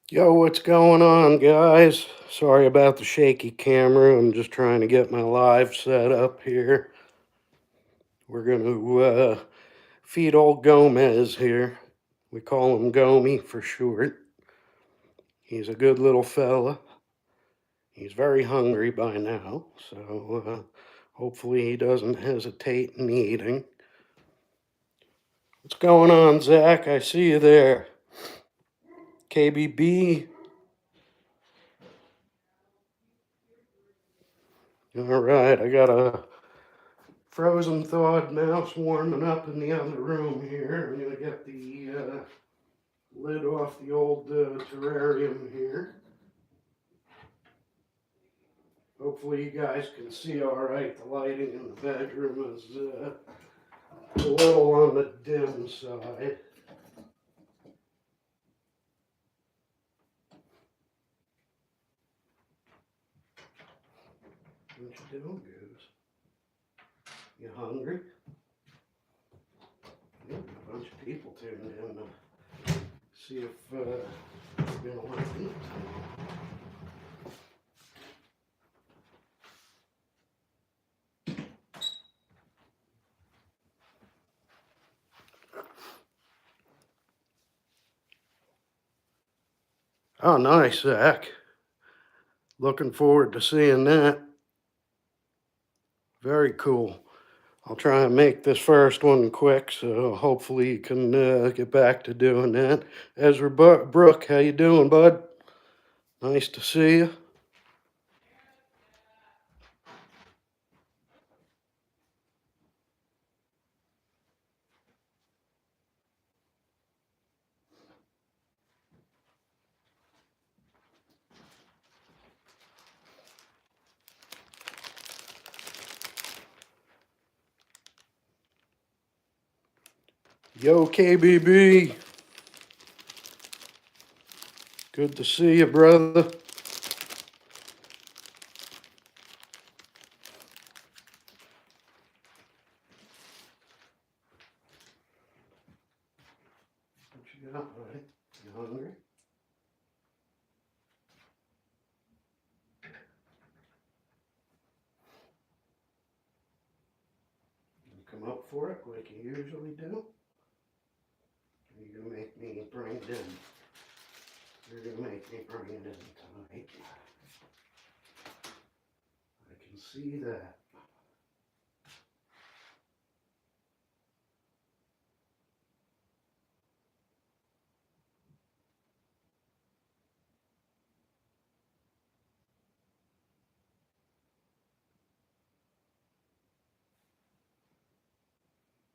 Yo, what's going on, guys? Sorry about the shaky camera. I'm just trying to get my live set up here. We're going to feed old Gomez here. We call him Gomy for short. He's a good little fella. He's very hungry by now, so hopefully he doesn't hesitate in eating. What's going on, Zach? I see you there. KBB. All right, I got a frozen thawed mouse warming up in the other room here. I'm gonna get the lid off the old terrarium here. Hopefully you guys can see all right. The lighting in the bedroom is a little on the dim side. What you doing, Goose? You hungry? Yeah, a bunch of people tuned in to see if you're gonna want to eat. Oh, nice, Zach. Looking forward to seeing that. Very cool. I'll try and make this first one quick, so hopefully you can get back to doing that. Ezra Brooke, how you doing, bud? Nice to see you. Yo, KBB. Good to see you, brother. What you got, buddy? You hungry? You come up for it like you usually do? Or you gonna make me bring it in? You're gonna make me bring it in tonight. I can see that.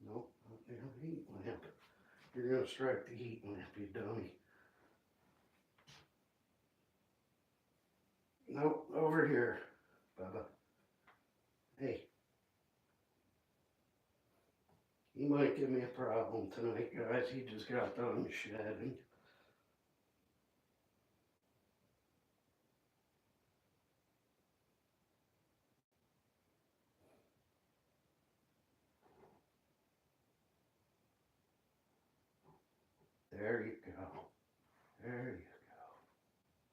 Nope, not there. Heat lamp. You're gonna strike the heat lamp, you dummy. Nope, over here, Bubba. Hey, he might give me a problem tonight, guys. He just got done shedding. There you go. There you go.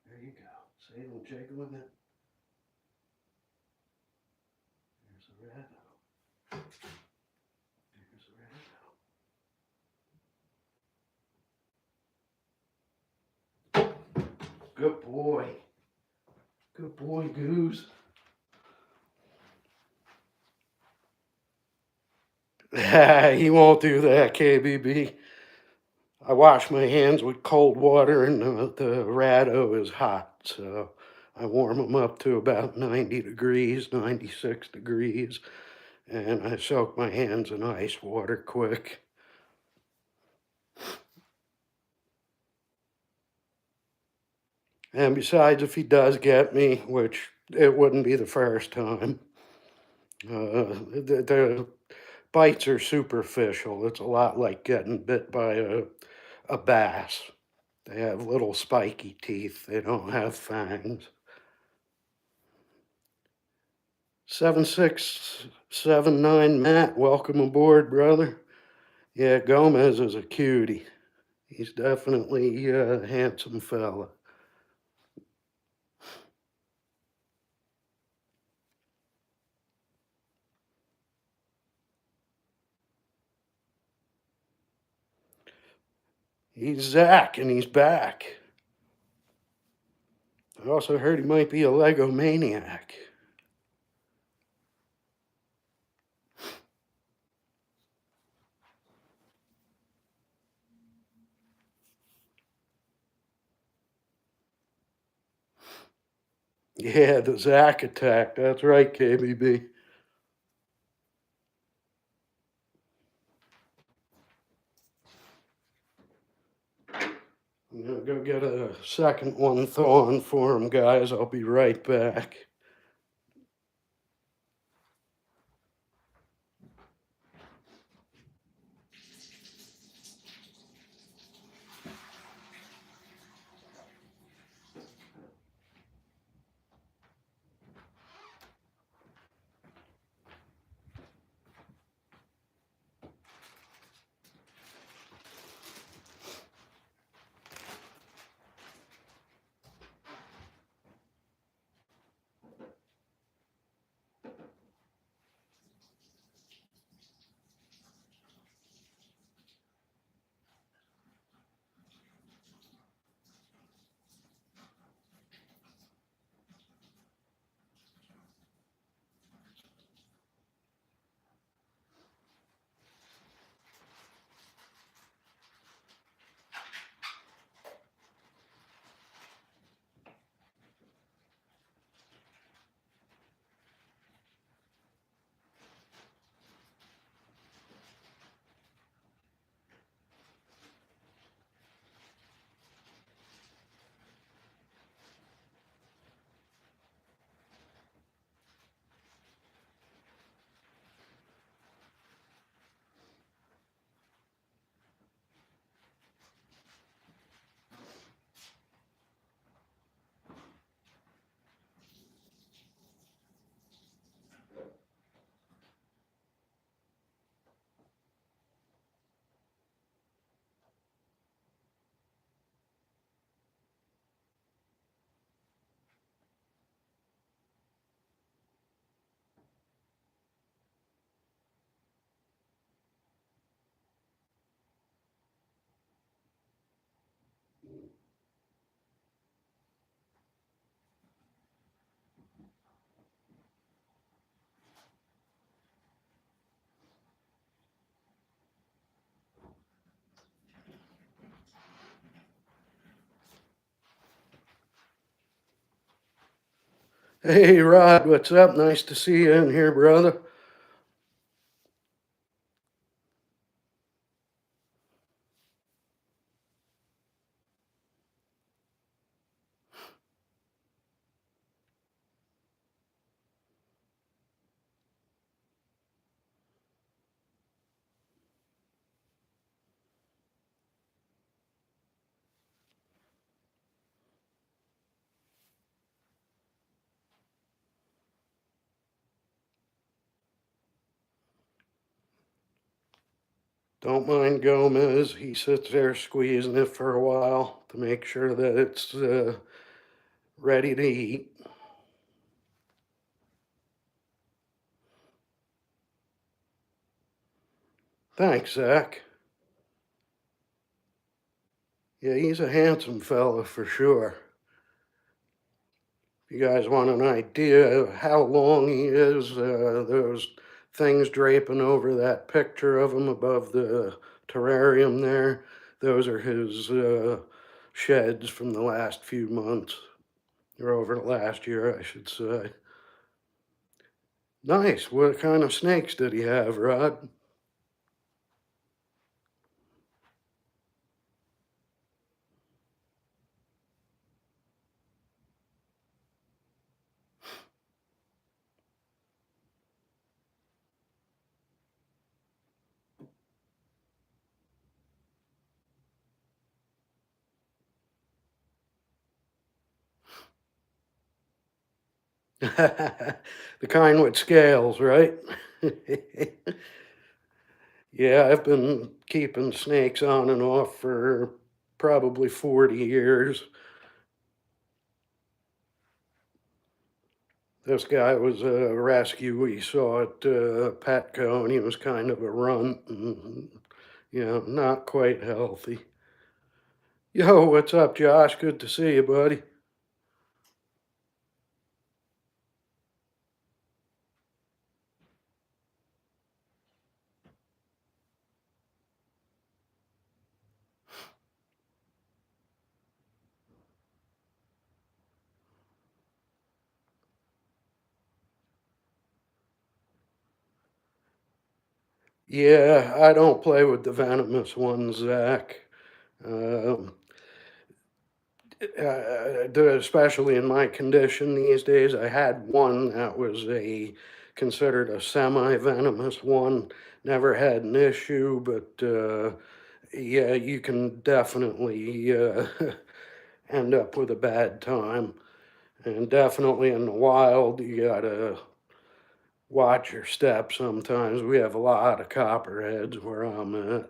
There you go. See him jiggling it? There's a rado. There's a rado. Good boy. Good boy, Goose. He won't do that, KBB. I wash my hands with cold water and the rado is hot, so I warm them up to about 90 degrees, 96 degrees, and I soak my hands in ice water quick. And besides, if he does get me, which it wouldn't be the first time, the bites are superficial. It's a lot like getting bit by a bass. They have little spiky teeth. They don't have fangs. 7679 Matt, welcome aboard, brother. Yeah, Gomez is a cutie. He's definitely a handsome fella. He's Zach, and he's back. I also heard he might be a Lego maniac. Yeah, the Zach attack. That's right, KBB. I'm gonna go get a second one thawing for him, guys. I'll be right back. Hey, Rod, what's up? Nice to see you in here, brother. Don't mind Gomez. He sits there squeezing it for a while to make sure that it's ready to eat. Thanks, Zach. Yeah, he's a handsome fella for sure. If you guys want an idea of how long he is, those things draping over that picture of him above the terrarium there, those are his sheds from the last few months, or over the last year, I should say. Nice. What kind of snakes did he have, Rod? The kind with scales, right? Yeah, I've been keeping snakes on and off for probably 40 years. This guy was a rescue we saw at Petco, and he was kind of a runt and, not quite healthy. Yo, what's up, Josh? Good to see you, buddy. Yeah, I don't play with the venomous ones, Zach. Um, Especially in my condition these days, I had one that was a considered a semi-venomous one. Never had an issue, but yeah, you can definitely end up with a bad time. And definitely in the wild, you gotta watch your step sometimes. We have a lot of copperheads where I'm at.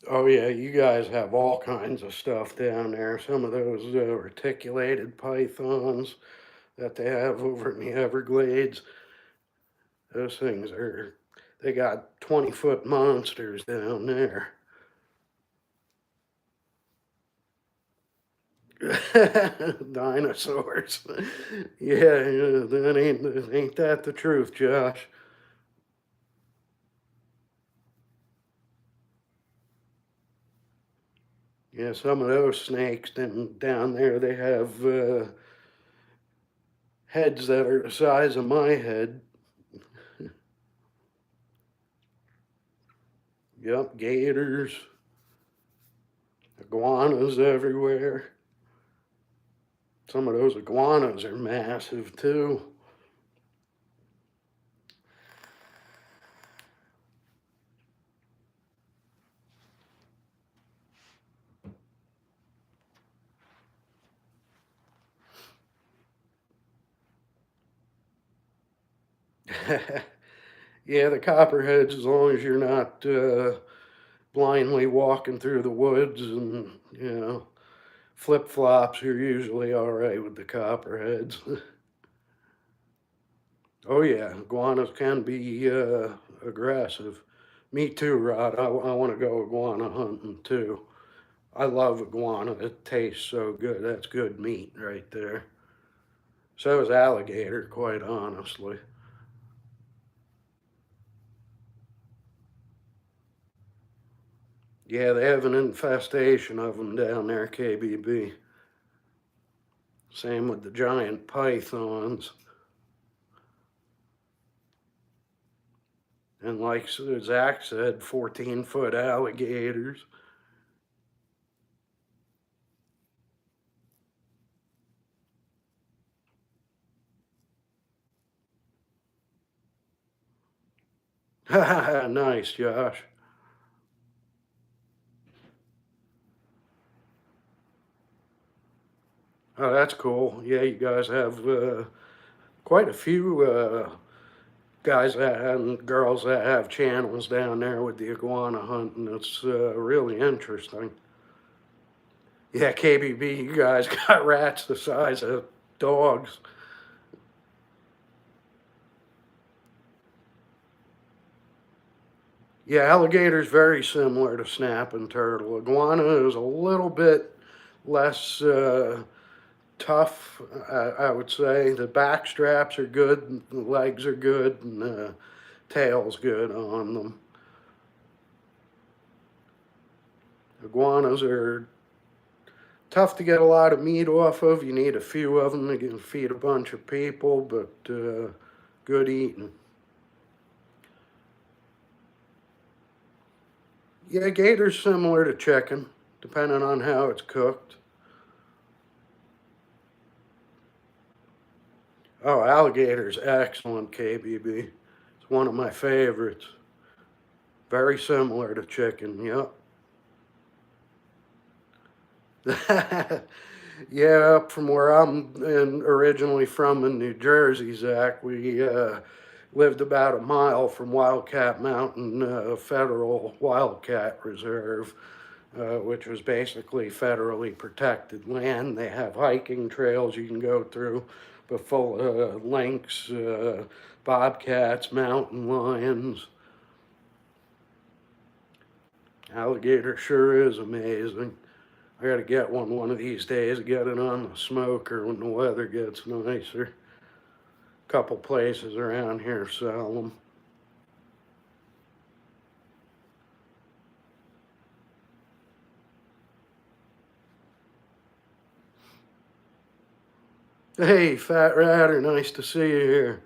Oh yeah, you guys have all kinds of stuff down there. Some of those reticulated pythons that they have over in the Everglades. Those things are, they got 20-foot monsters down there. Dinosaurs. Yeah, yeah, ain't that the truth, Josh? Yeah, some of those snakes down there, they have heads that are the size of my head. Yep, gators, iguanas everywhere. Some of those iguanas are massive too. Yeah, the copperheads, as long as you're not blindly walking through the woods and, flip flops, you're usually all right with the copperheads. Oh, yeah, iguanas can be aggressive. Me too, Rod. I want to go iguana hunting too. I love iguana. It tastes so good. That's good meat right there. So is alligator, quite honestly. Yeah, they have an infestation of them down there, KBB. Same with the giant pythons. And like Zach said, 14-foot alligators. Nice, Josh. Oh, that's cool. Yeah, you guys have quite a few guys that and girls that have channels down there with the iguana hunting. It's really interesting. Yeah, KBB, you guys got rats the size of dogs. Yeah, alligator's very similar to snapping turtle. Iguana is a little bit less tough, I would say. The back straps are good, the legs are good, and the tail's good on them. Iguanas are tough to get a lot of meat off of. You need a few of them to feed a bunch of people, but good eating. Yeah, gator's similar to chicken, depending on how it's cooked. Oh, alligator's excellent, KBB. It's one of my favorites. Very similar to chicken, yep. Yeah, up from where originally from in New Jersey, Zach, we lived about a mile from Wildcat Mountain Federal Wildcat Reserve, which was basically federally protected land. They have hiking trails you can go through, but full of lynx, bobcats, mountain lions. Alligator sure is amazing. I gotta get one of these days, get it on the smoker when the weather gets nicer. Couple places around here sell them. Hey, Fat Ratter, nice to see you here.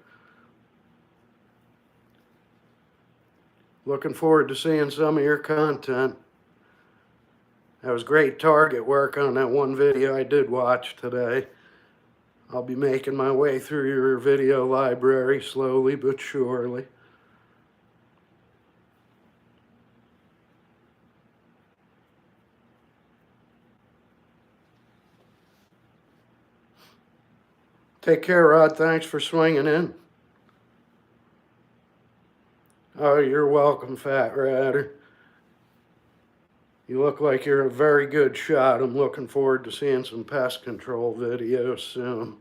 Looking forward to seeing some of your content. That was great target work on that one video I did watch today. I'll be making my way through your video library slowly but surely. Take care, Rod. Thanks for swinging in. Oh, you're welcome, Fat Ratter. You look like you're a very good shot. I'm looking forward to seeing some pest control videos soon.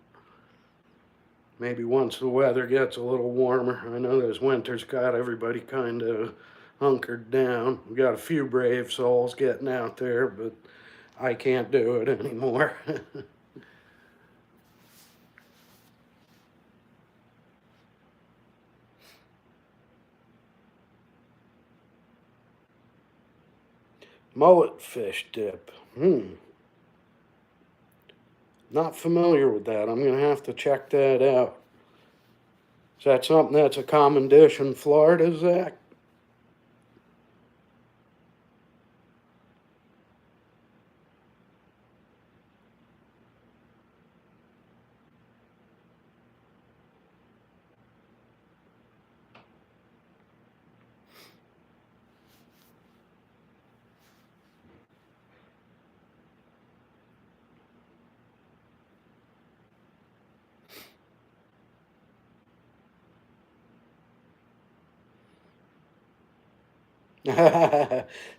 Maybe once the weather gets a little warmer. I know this winter's got everybody kind of hunkered down. We got a few brave souls getting out there, but I can't do it anymore. Mullet fish dip. Not familiar with that. I'm going to have to check that out. Is that something that's a common dish in Florida, Zach?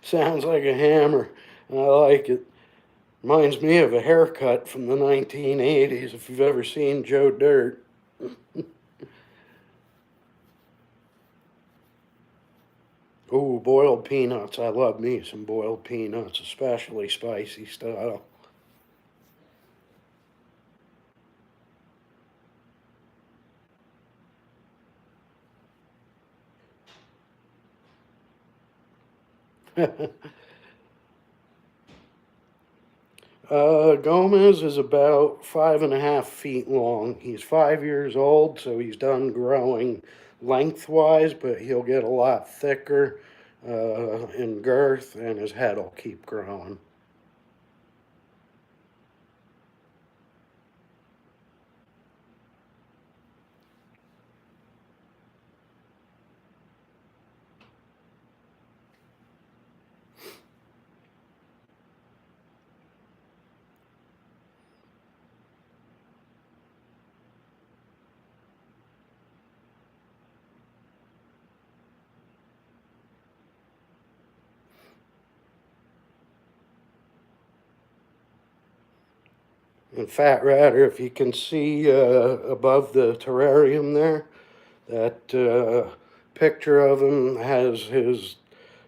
Sounds like a hammer. I like it. Reminds me of a haircut from the 1980s, if you've ever seen Joe Dirt. Ooh, boiled peanuts. I love me some boiled peanuts, especially spicy style. Gomez is about 5.5 feet long. He's 5 years old, so he's done growing lengthwise, but he'll get a lot thicker in girth, and his head will keep growing. And Fat Ratter, if you can see above the terrarium there, that picture of him has his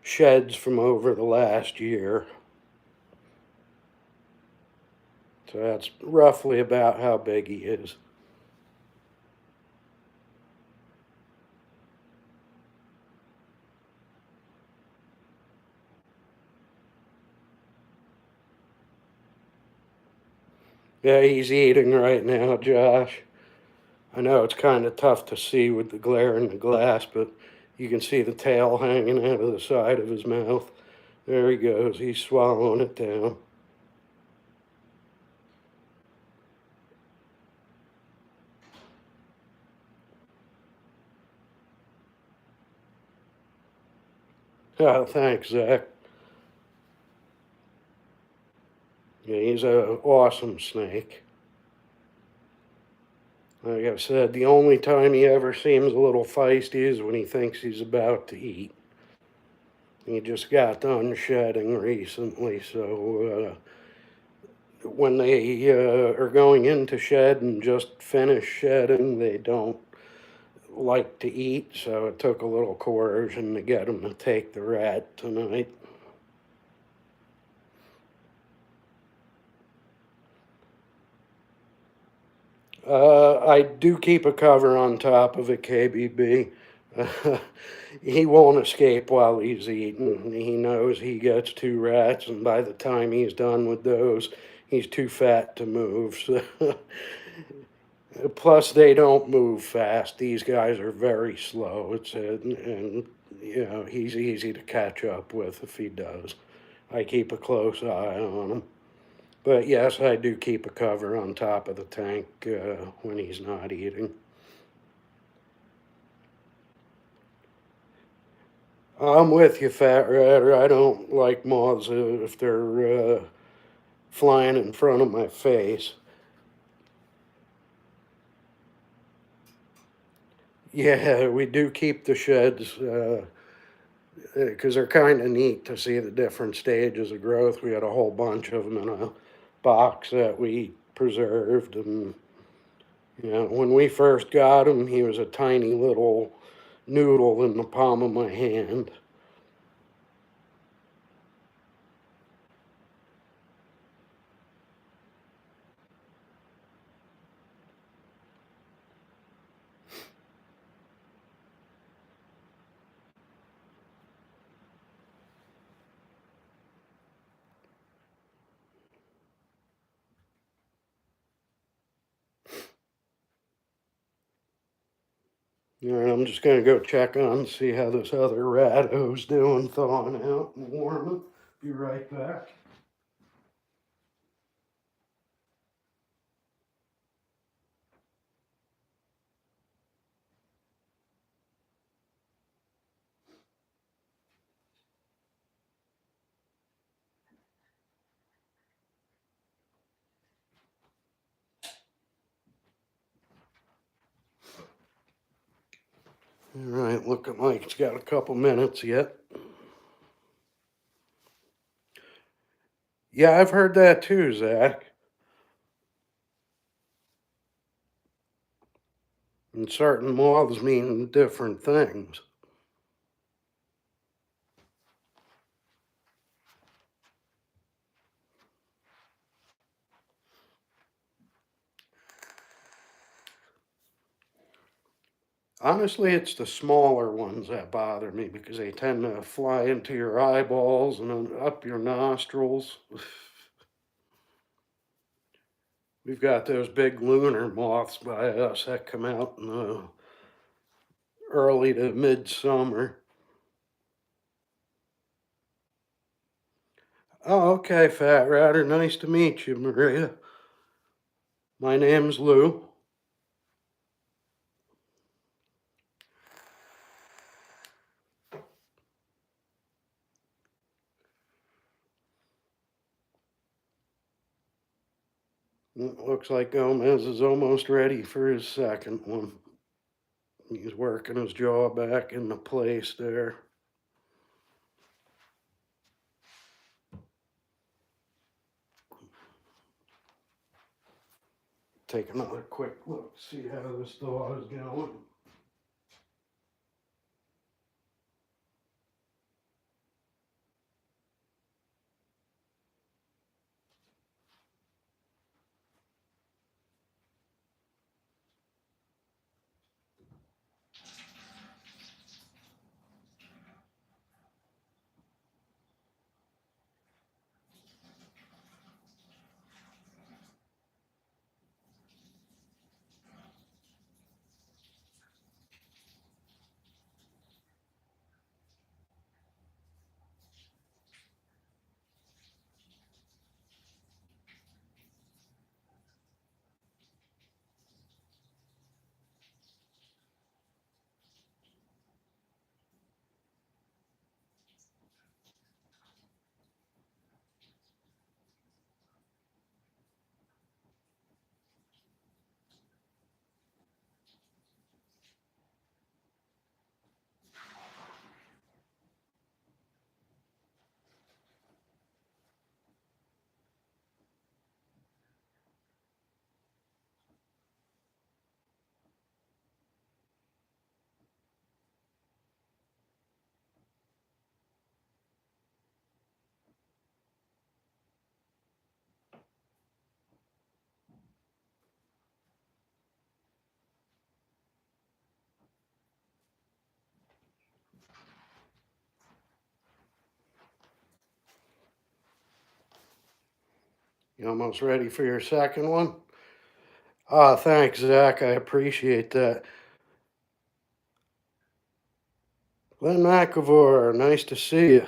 sheds from over the last year. So that's roughly about how big he is. Yeah, he's eating right now, Josh. I know it's kind of tough to see with the glare in the glass, but you can see the tail hanging out of the side of his mouth. There he goes. He's swallowing it down. Oh, thanks, Zach. Yeah, he's an awesome snake. Like I said, the only time he ever seems a little feisty is when he thinks he's about to eat. He just got done shedding recently, so when they are going into shed and just finish shedding, they don't like to eat, so it took a little coercion to get him to take the rat tonight. I do keep a cover on top of it, KBB. He won't escape while he's eating. He knows he gets two rats, and by the time he's done with those, he's too fat to move. So plus, they don't move fast. These guys are very slow. And you know he's easy to catch up with if he does. I keep a close eye on him. But yes, I do keep a cover on top of the tank when he's not eating. I'm with you, Fat Ratter. I don't like moths if they're flying in front of my face. Yeah, we do keep the sheds because they're kind of neat to see the different stages of growth. We had a whole bunch of them in a box that we preserved. And, you know, when we first got him, he was a tiny little noodle in the palm of my hand. All right, I'm just gonna go check on see how this other ratto's doing, thawing out and warming. Be right back. All right, looking like it's got a couple minutes yet. Yeah, I've heard that too, Zach. And certain moths mean different things. Honestly, it's the smaller ones that bother me because they tend to fly into your eyeballs and up your nostrils. We've got those big lunar moths by us that come out in the early to midsummer. Oh, okay, Fat Ratter. Nice to meet you, Maria. My name's Lou. It looks like Gomez is almost ready for his second one. He's working his jaw back into place there. Take another quick look, see how this thaw is going. You almost ready for your second one? Ah, thanks, Zach. I appreciate that. Glenn McAvoy, nice to see you.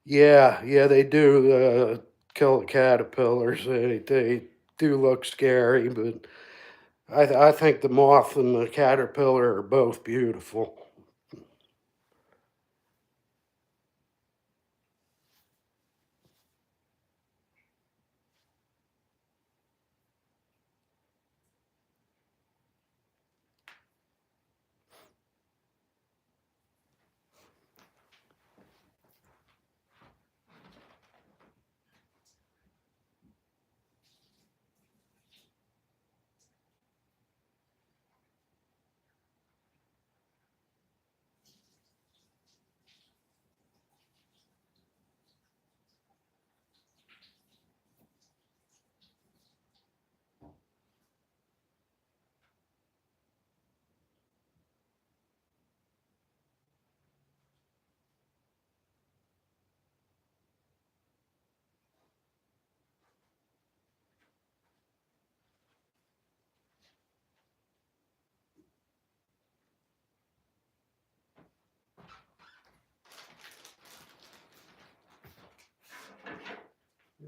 Yeah, they do kill the caterpillars. They do look scary, but I think the moth and the caterpillar are both beautiful.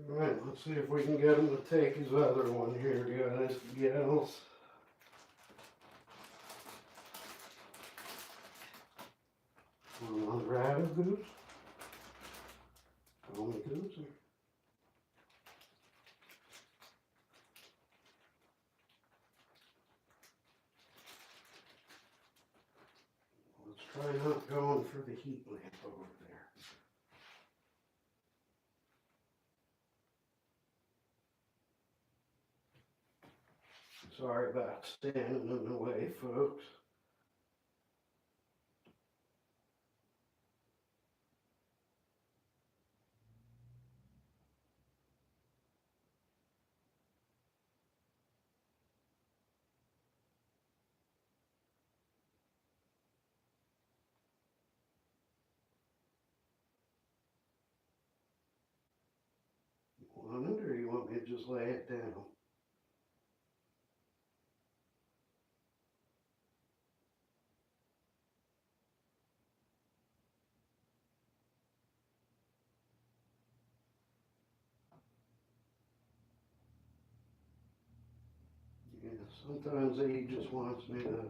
All right, let's see if we can get him to take his other one here, guys, gals. Another rabbit goose? Only goose? Let's try not going for the heat lamp over there. Sorry about standing in the way, folks. Want it, or you want me to just lay it down? Yeah, sometimes he just wants me to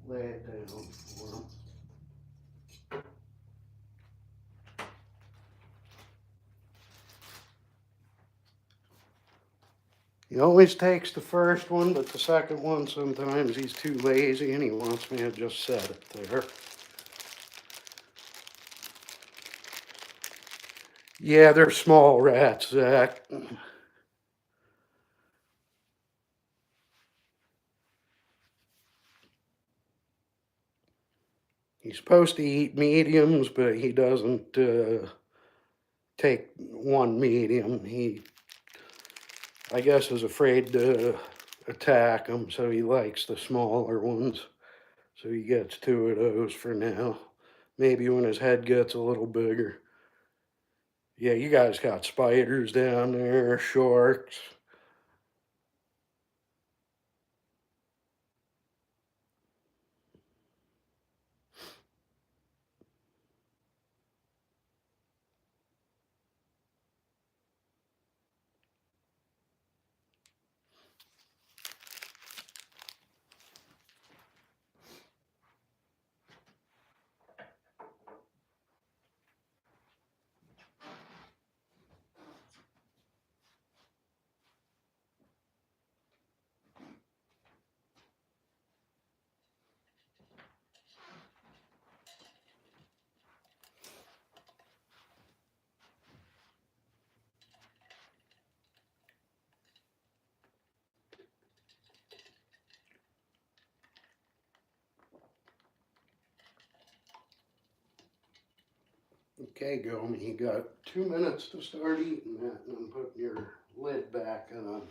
lay it down for him. He always takes the first one, but the second one, sometimes he's too lazy and he wants me to just set it there. Yeah, they're small rats, Zach. He's supposed to eat mediums, but he doesn't take one medium. He, I guess, is afraid to attack them, so he likes the smaller ones. So he gets two of those for now. Maybe when his head gets a little bigger. Yeah, you guys got spiders down there, sharks. Okay, Gomi, you got 2 minutes to start eating that, and I'm putting your lid back on.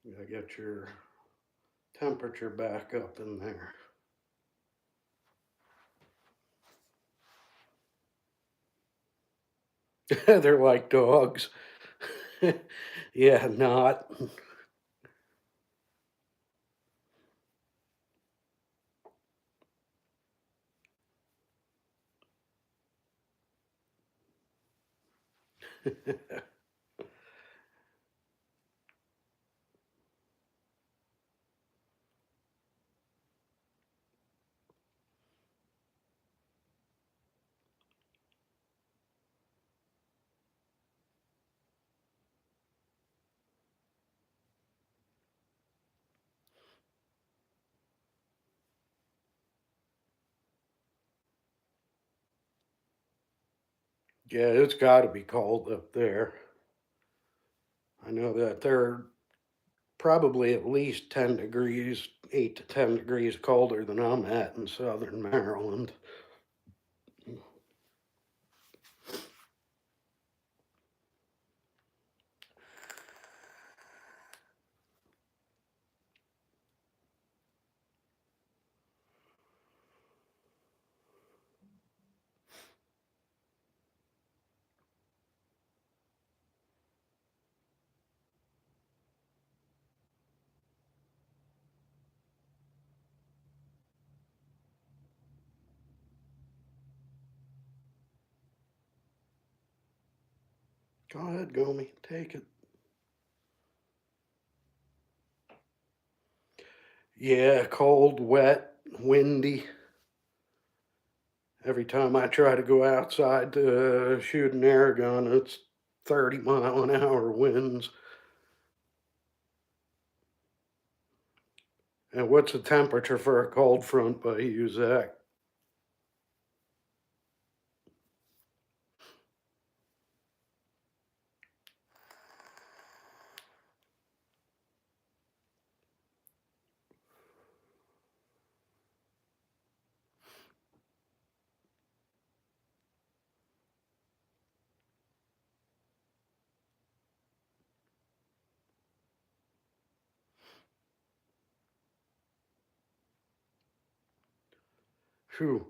You gotta get your temperature back up in there. They're like dogs. Yeah, not. Yeah, it's got to be cold up there. I know that they're probably at least 10 degrees, 8 to 10 degrees colder than I'm at in southern Maryland. Go ahead, Gomi, take it. Yeah, cold, wet, windy. Every time I try to go outside to shoot an air gun, it's 30-mile-an-hour winds. And what's the temperature for a cold front by you, Zach? Phew.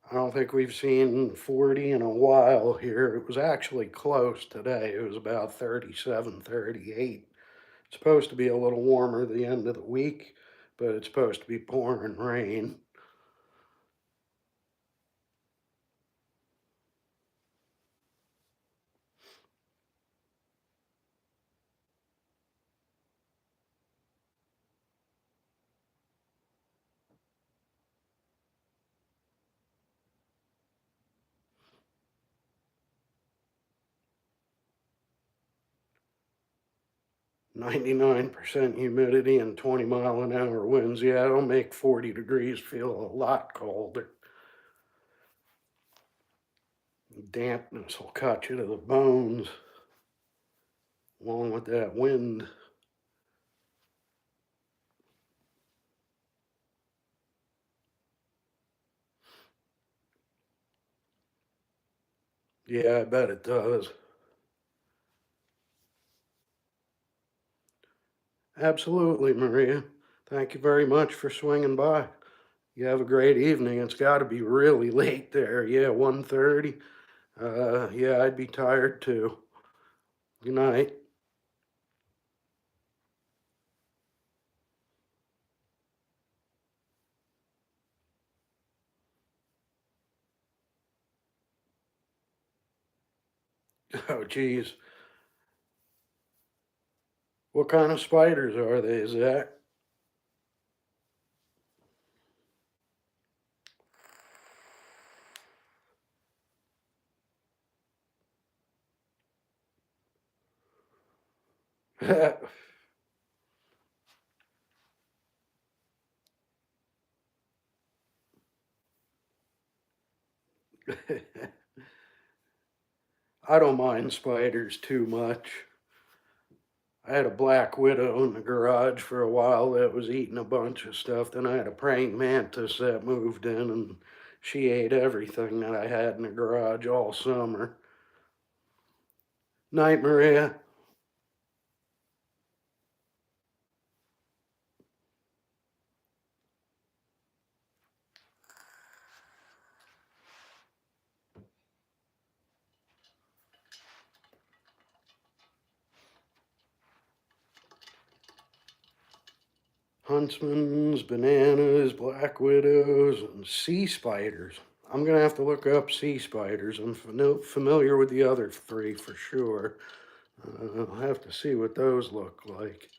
I don't think we've seen 40 in a while here. It was actually close today. It was about 37, 38. It's supposed to be a little warmer the end of the week, but it's supposed to be pouring rain. – 99% humidity and 20-mile-an-hour winds. Yeah, it'll make 40 degrees feel a lot colder. Dampness will cut you to the bones, along with that wind. Yeah, I bet it does. Absolutely, Maria. Thank you very much for swinging by. You have a great evening. It's got to be really late there. Yeah, 1:30. Yeah, I'd be tired too. Good night. Oh, geez. What kind of spiders are they, Zach? I don't mind spiders too much. I had a black widow in the garage for a while that was eating a bunch of stuff. Then I had a praying mantis that moved in and she ate everything that I had in the garage all summer. Night, Maria. huntsmans, bananas, black widows, and sea spiders. I'm gonna have to look up sea spiders. I'm familiar with the other three for sure. I'll have to see what those look like.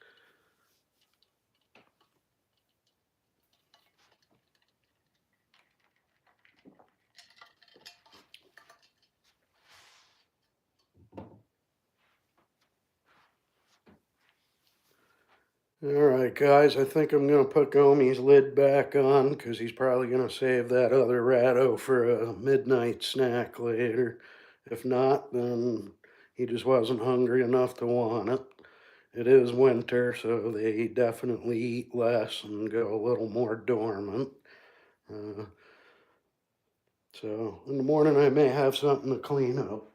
All right, guys, I think I'm going to put Gomi's lid back on because he's probably going to save that other ratto for a midnight snack later. If not, then he just wasn't hungry enough to want it. It is winter, so they definitely eat less and go a little more dormant. Uh, so in the morning, I may have something to clean up.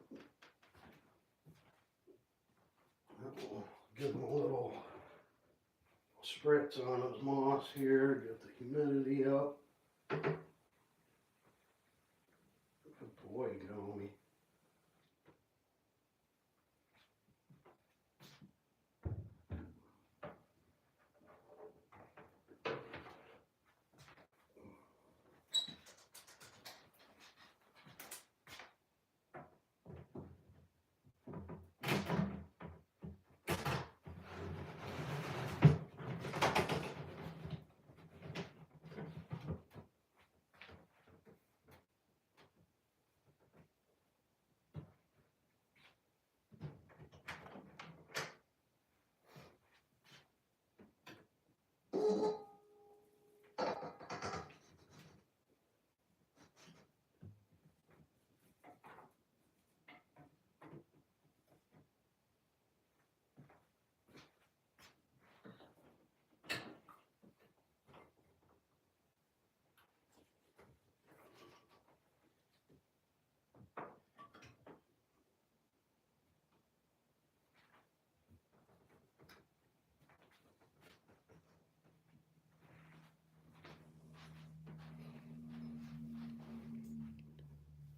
Give him a little spritz on his moss here, get the humidity up. Good boy, Gomi.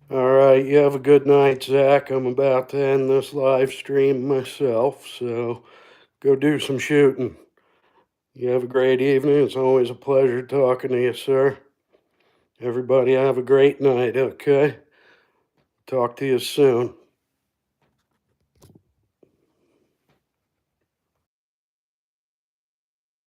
All right, you have a good night, Zach. I'm about to end this live stream myself, so go do some shooting. You have a great evening. It's always a pleasure talking to you, sir. Everybody have a great night, okay? Talk to you soon.